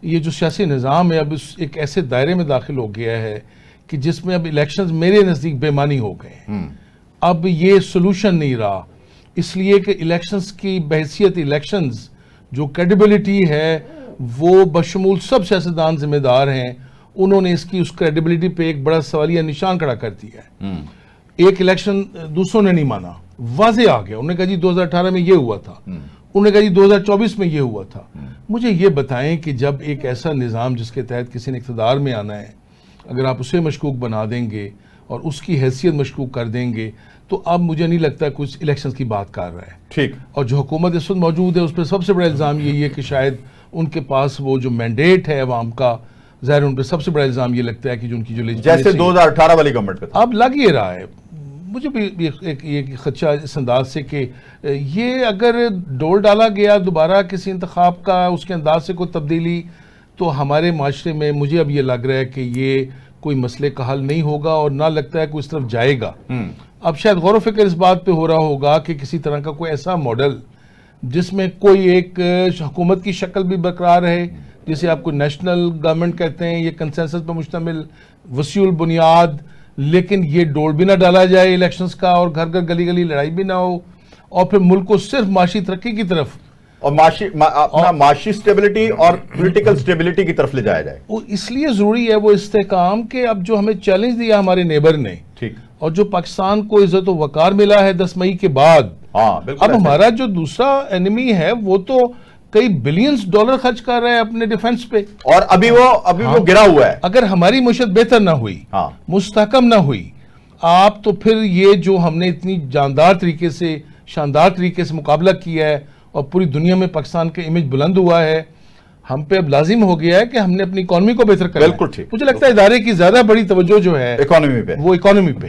یہ جو سیاسی نظام ہے اب ایک ایسے دائرے میں داخل ہو گیا ہے کہ جس میں اب الیکشنز میرے نزدیک بے معنی ہو گئے ہیں. اب یہ سولوشن نہیں رہا، اس لیے کہ الیکشنز کی بحیثیت الیکشنز جو کریڈیبلٹی ہے وہ بشمول سب سیاستدان ذمہ دار ہیں، انہوں نے اس کریڈیبلٹی پہ ایک بڑا سوالیہ نشان کھڑا کر دیا ہے. ایک الیکشن دوسروں نے نہیں مانا، واضح آ گیا، انہوں نے کہا جی 2018 میں یہ ہوا تھا، انہوں نے کہا جی 2024 میں یہ ہوا تھا. مجھے یہ بتائیں کہ جب ایک ایسا نظام جس کے تحت کسی نے اقتدار میں آنا ہے، اگر آپ اسے مشکوک بنا دیں گے اور اس کی حیثیت مشکوک کر دیں گے تو اب مجھے نہیں لگتا کچھ الیکشنز کی بات کر رہا ہے. ٹھیک. اور جو حکومت اس وقت موجود ہے اس پہ سب سے بڑا الزام یہی ہے کہ شاید ان کے پاس وہ جو مینڈیٹ ہے عوام کا، ظاہر ان پہ سب سے بڑا الزام یہ لگتا ہے کہ جو ان کی جو جیسے 2018 والی گورنمنٹ پہ اب لگ ہی رہا ہے. مجھے بھی ایک خدشہ اس انداز سے کہ یہ اگر ڈول ڈالا گیا دوبارہ کسی انتخاب کا، اس کے انداز سے کوئی تبدیلی، تو ہمارے معاشرے میں مجھے اب یہ لگ رہا ہے کہ یہ کوئی مسئلے کا حل نہیں ہوگا اور نہ لگتا ہے کوئی اس طرف جائے گا. اب شاید غور و فکر اس بات پہ ہو رہا ہوگا کہ کسی طرح کا کوئی ایسا ماڈل جس میں کوئی ایک حکومت کی شکل بھی برقرار ہے، جسے آپ کو نیشنل گورنمنٹ کہتے ہیں، یہ کنسنسس پہ مشتمل وسیع البنیاد، لیکن یہ ڈول بھی نہ ڈالا جائے الیکشنز کا اور گھر گھر گلی گلی لڑائی بھی نہ ہو، اور پھر ملک کو صرف معاشی ترقی کی طرف اور معاشی سٹیبلٹی اور پولیٹیکل سٹیبلٹی کی طرف لے جایا جائے. اس لیے ضروری ہے وہ استحکام کہ اب جو ہمیں چیلنج دیا ہمارے نیبر نے، ٹھیک، اور جو پاکستان کو عزت و وقار ملا ہے 10 مئی کے بعد، اب ہمارا جو دوسرا انیمی ہے وہ تو کئی بلینز ڈالر خرچ کر رہا ہے اپنے ڈیفنس پہ، اور ابھی وہ گرا ہوا ہے. اگر ہماری معیشت بہتر نہ ہوئی، مستحکم نہ ہوئی، آپ تو پھر یہ جو ہم نے اتنی جاندار طریقے سے، شاندار طریقے سے مقابلہ کیا ہے اور پوری دنیا میں پاکستان کا امیج بلند ہوا ہے، ہم پہ اب لازم ہو گیا ہے کہ ہم نے اپنی اکانومی کو بہتر کرنا ہے. بالکل ٹھیک. مجھے لگتا ہے ادارے کی زیادہ بڑی توجہ جو ہے اکانومی پہ، وہ اکانومی پہ